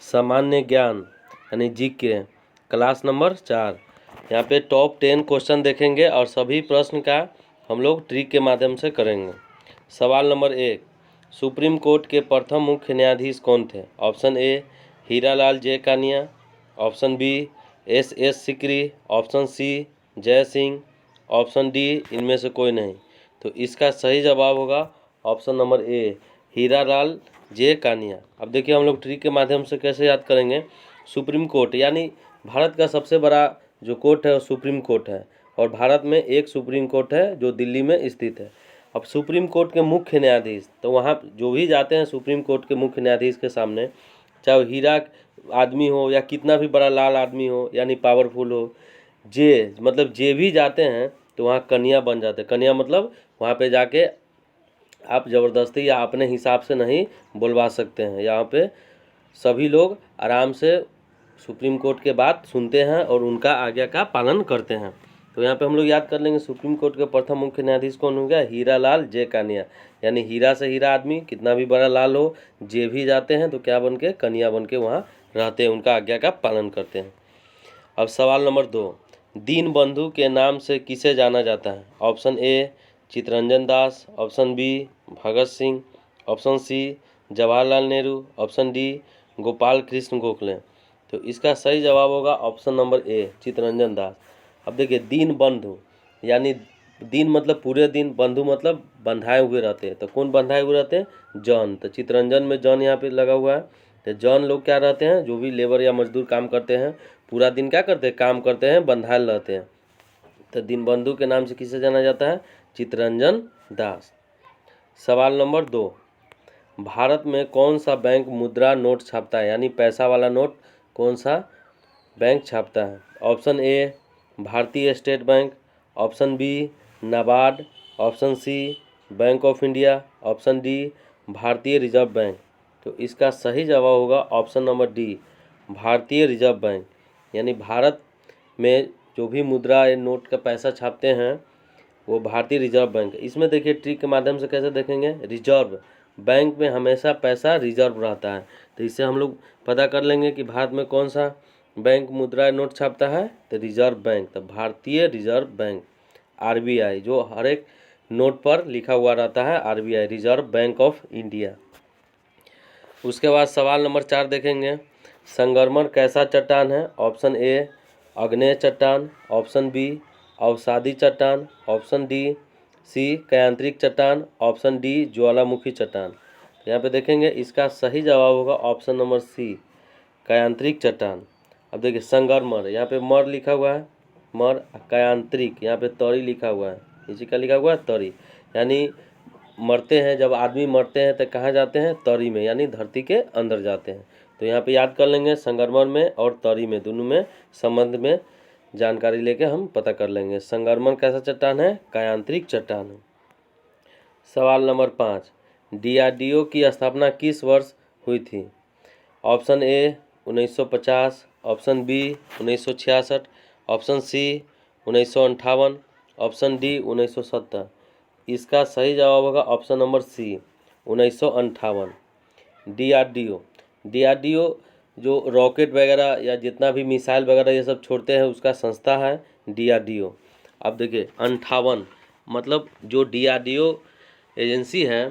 सामान्य ज्ञान यानी जीके क्लास नंबर 4। यहाँ पे टॉप 10 क्वेश्चन देखेंगे और सभी प्रश्न का हम लोग ट्रिक के माध्यम से करेंगे। सवाल नंबर 1, सुप्रीम कोर्ट के प्रथम मुख्य न्यायाधीश कौन थे? Option A Hiralal J Kania, option B S Sikri, option C Jai Singh, option D इनमें से कोई नहीं। तो इसका सही जवाब होगा ऑप्शन नंबर ए हीरालाल जे कानिया। अब देखिए हम लोग ट्रिक के माध्यम से कैसे याद करेंगे। सुप्रीम कोर्ट यानी भारत का सबसे बड़ा जो कोर्ट है वो सुप्रीम कोर्ट है, और भारत में एक सुप्रीम कोर्ट है जो दिल्ली में स्थित है। अब सुप्रीम कोर्ट के मुख्य न्यायाधीश, तो वहाँ जो भी जाते हैं सुप्रीम कोर्ट के मुख्य न्यायाधीश के सामने, चाहे वो हीरा आदमी हो या कितना भी बड़ा लाल आदमी हो यानी पावरफुल हो, जे मतलब जे भी जाते हैं तो वहाँ कन्या बन जाते हैं। कन्या मतलब वहाँ पे जाके आप ज़बरदस्ती या अपने हिसाब से नहीं बुलवा सकते हैं। यहाँ पे सभी लोग आराम से सुप्रीम कोर्ट के बात सुनते हैं और उनका आज्ञा का पालन करते हैं। तो यहाँ पे हम लोग याद कर लेंगे सुप्रीम कोर्ट के प्रथम मुख्य न्यायाधीश कौन हो गया? हीरालाल जे कानिया। यानी हीरा से हीरा आदमी, कितना भी बड़ा लाल हो, जे भी जाते हैं तो क्या बन के? कन्या बन के वहाँ रहते हैं, उनका आज्ञा का पालन करते हैं। अब सवाल नंबर 2, दीनबंधु के नाम से किसे जाना जाता है? Option A Chittaranjan Das, option B Bhagat Singh, option C Jawaharlal Nehru, option D Gopal Krishna Gokhale. तो इसका सही जवाब होगा option number A Chittaranjan Das. अब देखिए दीन बंधु यानी दिन मतलब पूरे दिन, बंधु मतलब बंधाए हुए रहते हैं। तो कौन बंधाए हुए रहते हैं? जॉन। तो चित्तरंजन में जॉन यहाँ पे लगा हुआ है। तो जॉन लोग क्या रहते हैं? जो भी लेबर या मजदूर काम करते हैं, पूरा दिन क्या करते हैं? काम करते हैं, बंधाए रहते हैं। तो दीनबंधु के नाम से किसे जाना जाता है? चित्तरंजन दास। सवाल नंबर 2, भारत में कौन सा बैंक मुद्रा नोट छापता है यानी पैसा वाला नोट कौन सा बैंक छापता है? Option A Bharatiya state bank, option B NABARD, option C bank of India, option D Bharatiya reserve bank. तो इसका सही जवाब होगा option number D Bharatiya reserve bank. यानी भारत में जो भी मुद्रा नोट का पैसा छापते हैं वो भारतीय रिजर्व बैंक। इसमें देखिए ट्रिक के माध्यम से कैसे देखेंगे। रिजर्व बैंक में हमेशा पैसा रिजर्व रहता है, तो इससे हम लोग पता कर लेंगे कि भारत में कौन सा बैंक मुद्रा नोट छापता है। तो रिजर्व बैंक, तो भारतीय रिजर्व बैंक आरबीआई, जो हर एक नोट पर लिखा हुआ रहता है RBI reserve bank of India. उसके बाद सवाल नंबर 4 देखेंगे, संगमरमर कैसा चट्टान है? ऑप्शन ए आग्नेय चट्टान, ऑप्शन बी अवसादी चट्टान, ऑप्शन डी सी कायांतरिक चट्टान, ऑप्शन डी ज्वालामुखी चट्टान। यहाँ पे देखेंगे इसका सही जवाब होगा ऑप्शन नंबर सी कायांतरिक चट्टान। अब देखिए संगमरमर, यहाँ पे मर लिखा हुआ है मर, कायांतरिक यहाँ पे तरी लिखा हुआ है, इसी का लिखा हुआ है तरी। यानी मरते हैं, जब आदमी मरते हैं तो कहाँ जाते हैं? तरी में, यानी धरती के अंदर जाते हैं। तो यहाँ पे याद कर लेंगे संगमरमर में और तरी में, दोनों में संबंध में जानकारी लेके हम पता कर लेंगे। संगमरमर कैसा चट्टान है? कायांतरिक चट्टान है। सवाल नंबर 5, डीआरडीओ की स्थापना किस वर्ष हुई थी? Option A 1950, option B 1966, option C 1958, option D 1970। इसका सही जवाब होगा ऑप्शन नंबर सी 1958। डीआरडीओ जो रॉकेट वगैरह या जितना भी मिसाइल वगैरह ये सब छोड़ते हैं उसका संस्था है डीआरडीओ। अब देखिए 58 मतलब जो डीआरडीओ एजेंसी है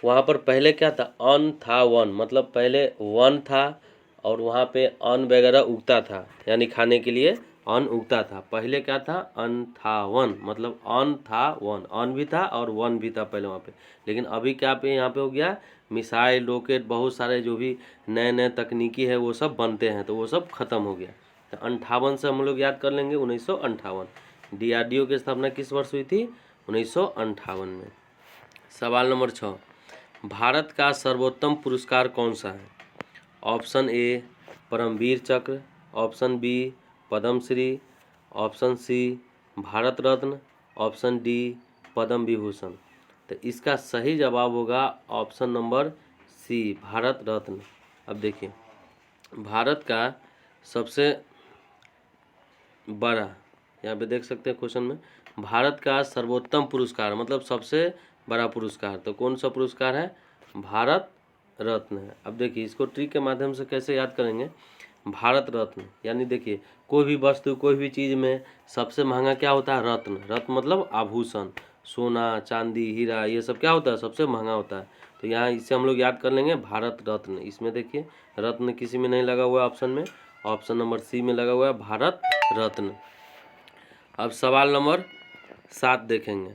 वहाँ पर पहले क्या था? अन्न था, वन मतलब पहले वन था और वहाँ पे अन्न वगैरह उगता था, यानी खाने के लिए अन्न उगता था। पहले क्या था? अन्न था वन, मतलब अन्न था वन, अन्न भी था और वन भी था पहले वहाँ पे। लेकिन अभी क्या पे यहाँ पे हो गया? मिसाइल, रॉकेट, बहुत सारे जो भी नए नए तकनीकी है वो सब बनते हैं, तो वो सब खत्म हो गया। तो 58 से हम लोग याद कर लेंगे 1958। डीआरडीओ की स्थापना किस वर्ष हुई थी? 1958 में। सवाल नंबर 6, भारत का सर्वोत्तम पुरस्कार कौन सा है? Option A Paramvir Chakra, option B Padmashri, option C Bharat Ratna, option D Padma Vibhushan. तो इसका सही जवाब होगा option number C Bharat Ratna. अब देखिए भारत का सबसे बड़ा, यहाँ पे देख सकते हैं क्वेश्चन में, भारत का सर्वोत्तम पुरस्कार मतलब सबसे बड़ा पुरस्कार, तो कौन सा पुरस्कार है? भारत रत्न है। अब देखिए इसको ट्रिक के माध्यम से कैसे याद करेंगे। भारत रत्न यानी देखिए कोई भी वस्तु कोई भी चीज़ में सबसे महंगा क्या होता है, रत्न। रत्न मतलब आभूषण, सोना चांदी हीरा, ये सब क्या होता है, सबसे महंगा होता है। तो यहाँ इससे हम लोग याद कर लेंगे भारत रत्न। इसमें देखिए रत्न किसी में नहीं लगा हुआ है ऑप्शन में, ऑप्शन नंबर सी में लगा हुआ है भारत रत्न। अब सवाल नंबर 7 देखेंगे।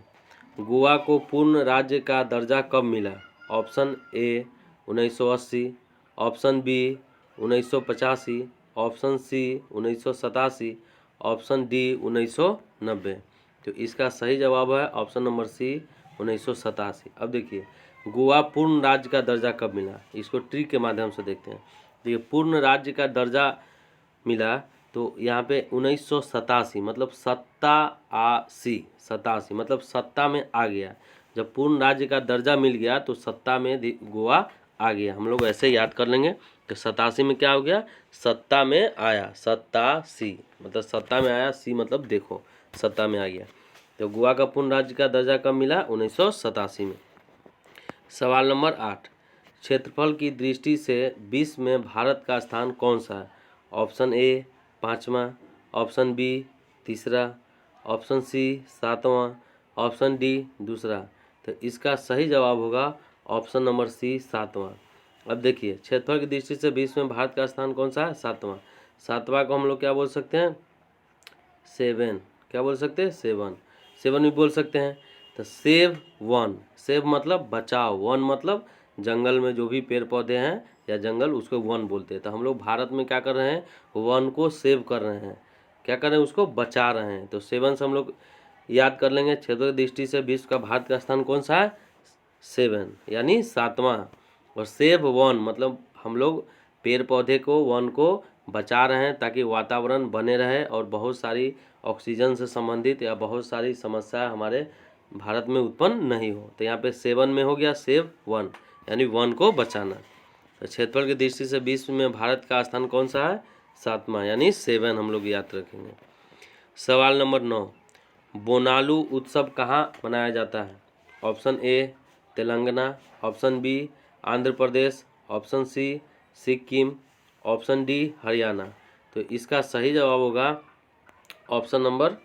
गोवा को पूर्ण राज्य का दर्जा कब मिला। Option A 1980, option B 1985, option C 1987, option D 1990। तो इसका सही जवाब है ऑप्शन नंबर सी 1987। अब देखिए गोवा पूर्ण राज्य का दर्जा कब मिला, इसको ट्रिक के माध्यम से देखते हैं। देखिए पूर्ण राज्य का दर्जा मिला तो यहाँ पे 1987 मतलब सत्तासी मतलब सत्ता में आ गया। जब पूर्ण राज्य का दर्जा मिल गया तो सत्ता में गोवा आ गया। हम लोग ऐसे याद कर लेंगे कि 87 में क्या हो गया, सत्ता में आया। सत्तासी मतलब सत्ता में आया, सी मतलब देखो सत्ता में आ गया। तो गोवा का पूर्ण राज्य का दर्जा कब मिला, 1987 में। सवाल नंबर 8। क्षेत्रफल की दृष्टि से विश्व में भारत का स्थान कौन सा है। ऑप्शन ए 5वां, ऑप्शन बी 3रा, ऑप्शन सी 7वां, ऑप्शन डी 2रा। तो इसका सही जवाब होगा ऑप्शन नंबर सी 7वां। अब देखिए क्षेत्रफल की दृष्टि से विश्व में भारत का स्थान कौन सा है, 7वां। 7वां को हम लोग क्या बोल सकते हैं, 7। क्या बोल सकते हैं, 7 भी बोल सकते हैं। तो सेव वन, सेव मतलब बचाओ, वन मतलब जंगल में जो भी पेड़ पौधे हैं या जंगल, उसको वन बोलते हैं। तो हम लोग भारत में क्या कर रहे हैं, वन को सेव कर रहे हैं, क्या कर रहे हैं, उसको बचा रहे हैं। तो 7 से हम लोग याद कर लेंगे। क्षेत्र की दृष्टि से विश्व का भारत का स्थान कौन सा है, 7 यानी 7वां। और सेव वन मतलब हम लोग पेड़ पौधे को, वन को बचा रहे हैं ताकि वातावरण बने रहे और बहुत सारी ऑक्सीजन से संबंधित या बहुत सारी समस्या हमारे भारत में उत्पन्न नहीं हो। तो यहाँ पे 7 में हो गया सेव वन यानी वन को बचाना। तो क्षेत्रफल की दृष्टि से विश्व में भारत का स्थान कौन सा है, 7वां यानी 7 हम लोग याद रखेंगे। सवाल नंबर 9। बोनालू उत्सव कहाँ मनाया जाता है। Option A Telangana, option B Andhra Pradesh, option C Sikkim, option D Haryana. तो इसका सही जवाब होगा option number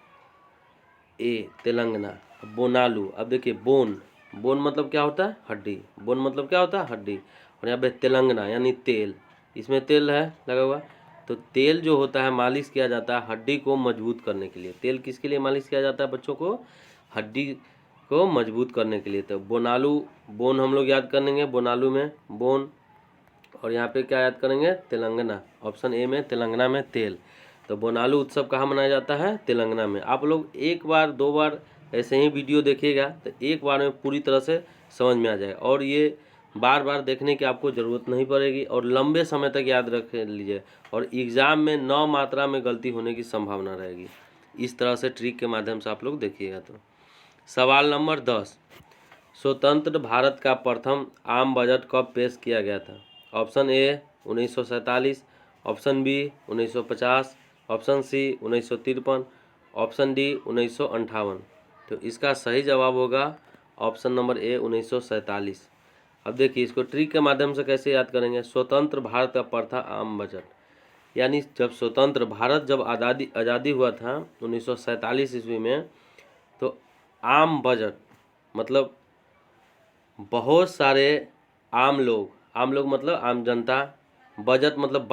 A Telangana. Bonalu, अब देखिए बोन, बोन मतलब क्या होता है, हड्डी। बोन मतलब क्या होता है, हड्डी। और यहाँ पे तेलंगाना यानी तेल, इसमें तेल है लगा हुआ। तो तेल जो होता है मालिश किया जाता है हड्डी को मजबूत करने के लिए। तेल किसके लिए मालिश किया जाता है बच्चों को, हड्डी को मजबूत करने के लिए। तो बोनालू, बोन हम लोग याद करेंगे, बोनालू में बोन। और यहाँ पे क्या याद करेंगे, तेलंगाना, ऑप्शन ए में तेलंगाना में तेल। तो बोनालू उत्सव कहाँ मनाया जाता है, तेलंगाना में। आप लोग एक बार दो बार ऐसे ही वीडियो देखिएगा तो एक बार में पूरी तरह से समझ में आ जाएगा। और ये बार बार देखने की आपको ज़रूरत नहीं पड़ेगी और लंबे समय तक याद रख लीजिए। और एग्ज़ाम में 9 मात्रा में गलती होने की संभावना रहेगी। इस तरह से ट्रिक के माध्यम से आप लोग देखिएगा। तो सवाल नंबर 10। स्वतंत्र भारत का प्रथम आम बजट कब पेश किया गया था। Option A 1947, option B 1950, option C 1953, option D 1958। तो इसका सही जवाब होगा ऑप्शन नंबर ए 1947। अब देखिए इसको ट्रिक के माध्यम से कैसे याद करेंगे। स्वतंत्र भारत का प्रथम आम बजट यानी जब स्वतंत्र भारत जब आज़ादी हुआ था 1947 ईस्वी में, तो आम बजट मतलब बहुत सारे आम लोग मतलब आम जनता, बजट मतलब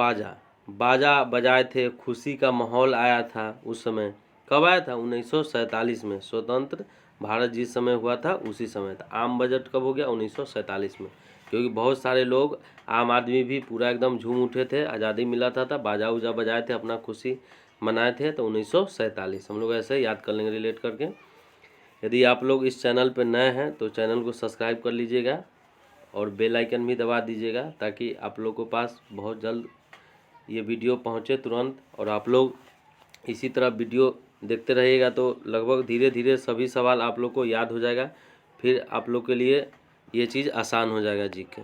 बाजा बजाए थे, खुशी का माहौल आया था उस समय। कब आया था, 1947 में। स्वतंत्र भारत जिस समय हुआ था उसी समय था। आम बजट कब हो गया, 1947 में। क्योंकि बहुत सारे लोग, आम आदमी भी पूरा एकदम झूम उठे थे, आज़ादी मिला था बाजा उजा बजाए थे, अपना खुशी मनाए थे। तो 1947 हम लोग ऐसे याद कर लेंगे रिलेट करके। यदि आप लोग इस चैनल पर नए हैं तो चैनल को सब्सक्राइब कर लीजिएगा और बेल आइकन भी दबा दीजिएगा ताकि आप लोग को पास बहुत जल्द ये वीडियो पहुंचे तुरंत। और आप लोग इसी तरह वीडियो देखते रहिएगा तो लगभग धीरे धीरे सभी सवाल आप लोग को याद हो जाएगा। फिर आप लोग के लिए ये चीज़ आसान हो जाएगा जी के।